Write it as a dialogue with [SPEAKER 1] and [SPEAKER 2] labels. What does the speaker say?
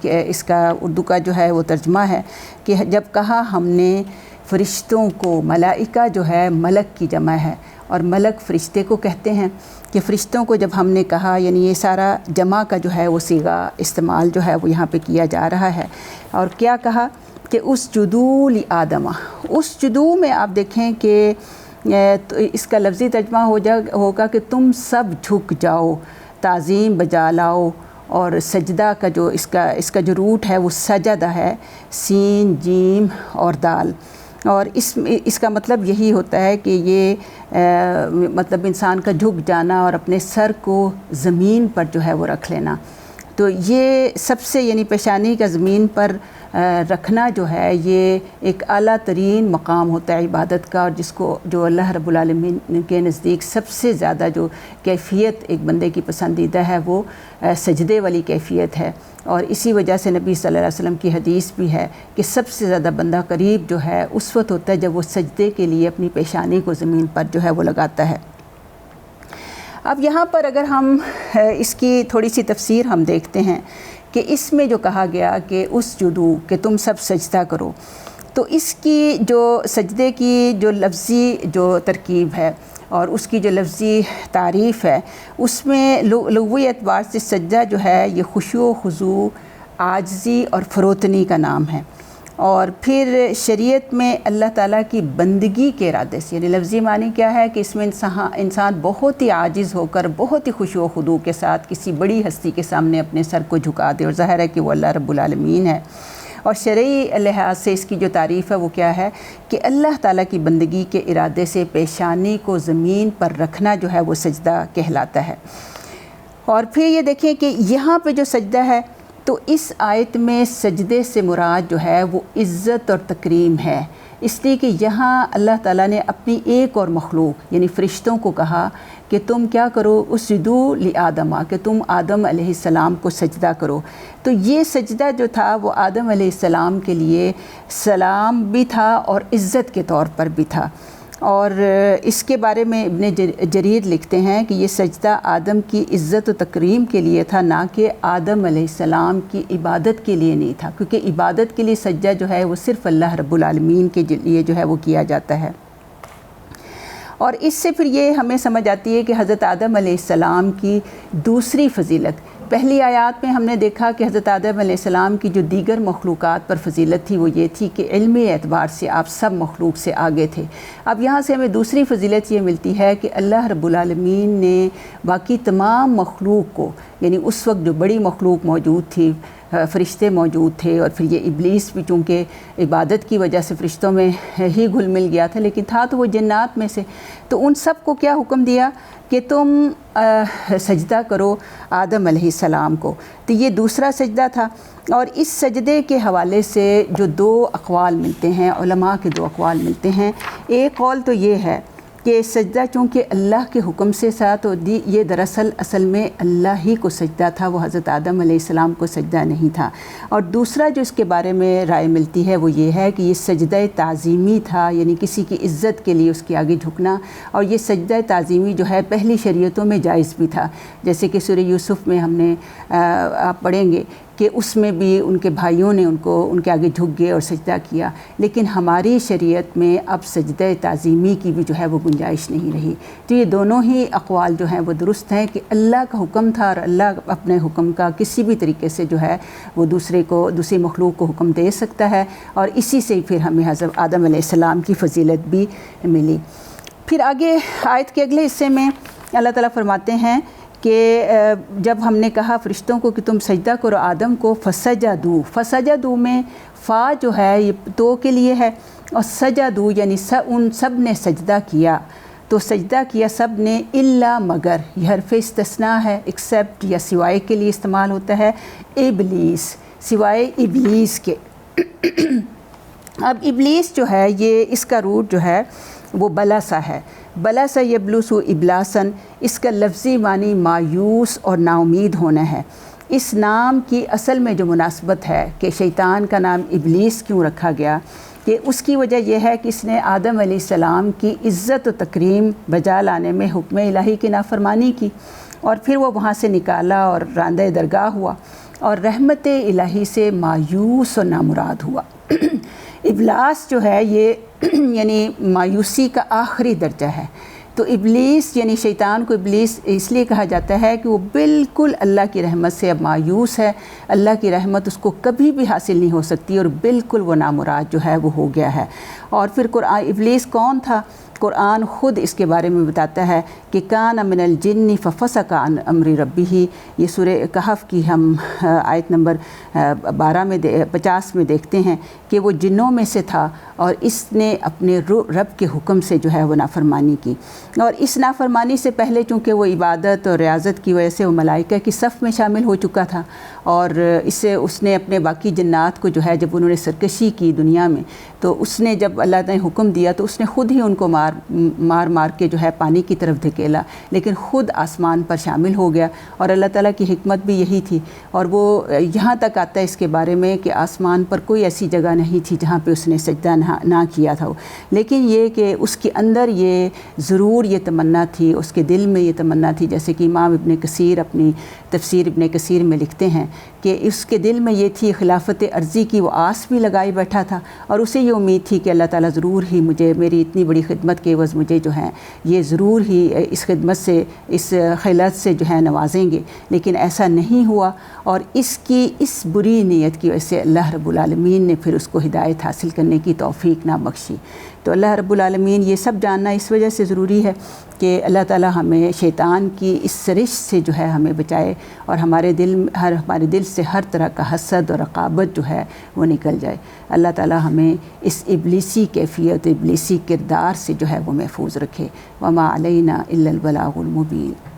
[SPEAKER 1] کہ اس کا اردو کا جو ہے وہ ترجمہ ہے کہ جب کہا ہم نے فرشتوں کو، ملائکہ جو ہے ملک کی جمع ہے اور ملک فرشتے کو کہتے ہیں، کہ فرشتوں کو جب ہم نے کہا، یعنی یہ سارا جمع کا جو ہے وہ صیغہ استعمال جو ہے وہ یہاں پہ کیا جا رہا ہے، اور کیا کہا کہ اسجدوا لآدم۔ اسجدوا میں آپ دیکھیں کہ تو اس کا لفظی ترجمہ ہوگا کہ تم سب جھک جاؤ، تعظیم بجا لاؤ، اور سجدہ کا جو اس کا جو روٹ ہے وہ سجدہ ہے، سین جیم اور دال، اور اس کا مطلب یہی ہوتا ہے کہ یہ مطلب انسان کا جھک جانا اور اپنے سر کو زمین پر جو ہے وہ رکھ لینا۔ تو یہ سب سے یعنی پیشانی کا زمین پر رکھنا جو ہے یہ ایک اعلیٰ ترین مقام ہوتا ہے عبادت کا، اور جو اللہ رب العالمین کے نزدیک سب سے زیادہ جو کیفیت ایک بندے کی پسندیدہ ہے وہ سجدے والی کیفیت ہے، اور اسی وجہ سے نبی صلی اللہ علیہ وسلم کی حدیث بھی ہے کہ سب سے زیادہ بندہ قریب جو ہے اس وقت ہوتا ہے جب وہ سجدے کے لیے اپنی پیشانی کو زمین پر جو ہے وہ لگاتا ہے۔ اب یہاں پر اگر ہم اس کی تھوڑی سی تفسیر ہم دیکھتے ہیں کہ اس میں جو کہا گیا کہ اسجدوا، کہ تم سب سجدہ کرو، تو اس کی جو سجدے کی جو لفظی جو ترکیب ہے اور اس کی جو لفظی تعریف ہے، اس میں لغوی اعتبار سے سجدہ جو ہے یہ خشوع و خضوع، عاجزی اور فروتنی کا نام ہے، اور پھر شریعت میں اللہ تعالیٰ کی بندگی کے ارادے سے، یعنی لفظی معنی کیا ہے کہ اس میں انسان بہت ہی عاجز ہو کر بہت ہی خشوع و خضوع کے ساتھ کسی بڑی ہستی کے سامنے اپنے سر کو جھکا دے، اور ظاہر ہے کہ وہ اللہ رب العالمین ہے۔ اور شرعی لحاظ سے اس کی جو تعریف ہے وہ کیا ہے کہ اللہ تعالیٰ کی بندگی کے ارادے سے پیشانی کو زمین پر رکھنا جو ہے وہ سجدہ کہلاتا ہے۔ اور پھر یہ دیکھیں کہ یہاں پہ جو سجدہ ہے تو اس آیت میں سجدے سے مراد جو ہے وہ عزت اور تکریم ہے، اس لیے کہ یہاں اللہ تعالیٰ نے اپنی ایک اور مخلوق یعنی فرشتوں کو کہا کہ تم کیا کرو، اسجدوا لآدم، کہ تم آدم علیہ السلام کو سجدہ کرو۔ تو یہ سجدہ جو تھا وہ آدم علیہ السلام کے لیے سلام بھی تھا اور عزت کے طور پر بھی تھا، اور اس کے بارے میں ابن جریر لکھتے ہیں کہ یہ سجدہ آدم کی عزت و تکریم کے لیے تھا، نہ کہ آدم علیہ السلام کی عبادت کے لیے نہیں تھا، کیونکہ عبادت کے لیے سجدہ جو ہے وہ صرف اللہ رب العالمین کے لیے جو ہے وہ کیا جاتا ہے۔ اور اس سے پھر یہ ہمیں سمجھ آتی ہے کہ حضرت آدم علیہ السلام کی دوسری فضیلت، پہلی آیات میں ہم نے دیکھا کہ حضرت آدم علیہ السلام کی جو دیگر مخلوقات پر فضیلت تھی وہ یہ تھی کہ علمی اعتبار سے آپ سب مخلوق سے آگے تھے۔ اب یہاں سے ہمیں دوسری فضیلت یہ ملتی ہے کہ اللہ رب العالمین نے باقی تمام مخلوق کو، یعنی اس وقت جو بڑی مخلوق موجود تھی، فرشتے موجود تھے، اور پھر یہ ابلیس بھی چونکہ عبادت کی وجہ سے فرشتوں میں ہی گھل مل گیا تھا لیکن تھا تو وہ جنات میں سے، تو ان سب کو کیا حکم دیا کہ تم سجدہ کرو آدم علیہ السلام کو۔ تو یہ دوسرا سجدہ تھا، اور اس سجدے کے حوالے سے جو دو اقوال ملتے ہیں، علماء کے دو اقوال ملتے ہیں۔ ایک قول تو یہ ہے کہ سجدہ چونکہ اللہ کے حکم سے ساتھ یہ دراصل اصل میں اللہ ہی کو سجدہ تھا، وہ حضرت آدم علیہ السلام کو سجدہ نہیں تھا۔ اور دوسرا جو اس کے بارے میں رائے ملتی ہے وہ یہ ہے کہ یہ سجدہ تعظیمی تھا، یعنی کسی کی عزت کے لیے اس کے آگے جھکنا، اور یہ سجدہ تعظیمی جو ہے پہلی شریعتوں میں جائز بھی تھا، جیسے کہ سورہ یوسف میں ہم نے آپ پڑھیں گے کہ اس میں بھی ان کے بھائیوں نے ان کے آگے جھک گئے اور سجدہ کیا، لیکن ہماری شریعت میں اب سجدہ تعظیمی کی بھی جو ہے وہ گنجائش نہیں رہی۔ تو یہ دونوں ہی اقوال جو ہیں وہ درست ہیں کہ اللہ کا حکم تھا، اور اللہ اپنے حکم کا کسی بھی طریقے سے جو ہے وہ دوسری مخلوق کو حکم دے سکتا ہے، اور اسی سے پھر ہمیں حضرت آدم علیہ السلام کی فضیلت بھی ملی۔ پھر آگے آیت کے اگلے حصے میں اللہ تعالیٰ فرماتے ہیں کہ جب ہم نے کہا فرشتوں کو کہ تم سجدہ کرو آدم کو، فسجدوا میں فا جو ہے یہ تو کے لیے ہے، اور سجدوا یعنی ان سب نے سجدہ کیا، تو سجدہ کیا سب نے، الا مگر، یہ حرف استثناء ہے، ایکسیپٹ یا سوائے کے لیے استعمال ہوتا ہے، ابلیس، سوائے ابلیس کے۔ اب ابلیس جو ہے یہ اس کا روٹ جو ہے وہ بلسا ہے، بلسا یبلسو ابلاسن، اس کا لفظی معنی مایوس اور نا امید ہونا ہے۔ اس نام کی اصل میں جو مناسبت ہے کہ شیطان کا نام ابلیس کیوں رکھا گیا، کہ اس کی وجہ یہ ہے کہ اس نے آدم علیہ السلام کی عزت و تکریم بجا لانے میں حکم الہی کی نافرمانی کی، اور پھر وہ وہاں سے نکالا اور راندہ درگاہ ہوا، اور رحمت الہی سے مایوس و نامراد ہوا۔ ابلاس جو ہے یہ یعنی مایوسی کا آخری درجہ ہے۔ تو ابلیس یعنی شیطان کو ابلیس اس لیے کہا جاتا ہے کہ وہ بالکل اللہ کی رحمت سے اب مایوس ہے، اللہ کی رحمت اس کو کبھی بھی حاصل نہیں ہو سکتی، اور بالکل وہ نامراد جو ہے وہ ہو گیا ہے۔ اور پھر قرآن ابلیس کون تھا؟ قرآن خود اس کے بارے میں بتاتا ہے کہ کان من الجن ففسق عن امر ربہ۔ یہ سورہ کہف کی ہم آیت نمبر 50 میں دیکھتے ہیں کہ وہ جنوں میں سے تھا اور اس نے اپنے رب کے حکم سے جو ہے وہ نافرمانی کی، اور اس نافرمانی سے پہلے چونکہ وہ عبادت اور ریاضت کی وجہ سے وہ ملائکہ کی صف میں شامل ہو چکا تھا، اور اس سے اس نے اپنے باقی جنات کو جو ہے جب انہوں نے سرکشی کی دنیا میں، تو اس نے جب اللہ تعالیٰ نے حکم دیا تو اس نے خود ہی ان کو مار کے جو ہے پانی کی طرف دھکیلا، لیکن خود آسمان پر شامل ہو گیا، اور اللہ تعالیٰ کی حکمت بھی یہی تھی۔ اور وہ یہاں تک آتا ہے اس کے بارے میں کہ آسمان پر کوئی ایسی جگہ نہیں تھی جہاں پہ اس نے سجدہ نہ کیا تھا، لیکن یہ کہ اس کے اندر یہ ضرور یہ تمنا تھی، اس کے دل میں یہ تمنا تھی، جیسے کہ امام ابن کثیر اپنی تفسیر ابن کثیر میں لکھتے ہیں کہ اس کے دل میں یہ تھی خلافت عرضی کی، وہ آس بھی لگائی بیٹھا تھا، اور اسے یہ امید تھی کہ اللہ تعالیٰ ضرور ہی مجھے میری اتنی بڑی خدمت کے عوض مجھے جو ہے یہ ضرور ہی اس خدمت سے، اس خلعت سے جو ہے نوازیں گے، لیکن ایسا نہیں ہوا، اور اس کی اس بری نیت کی وجہ سے اللہ رب العالمین نے پھر اس کو ہدایت حاصل کرنے کی توفیق نہ بخشی۔ تو اللہ رب العالمین یہ سب جاننا اس وجہ سے ضروری ہے کہ اللہ تعالیٰ ہمیں شیطان کی اس سرش سے جو ہے ہمیں بچائے، اور ہمارے دل سے ہر طرح کا حسد اور رقابت جو ہے وہ نکل جائے۔ اللہ تعالیٰ ہمیں اس ابلیسی کیفیت، ابلیسی کردار سے جو ہے وہ محفوظ رکھے۔ وما علینا الا البلاغ المبین۔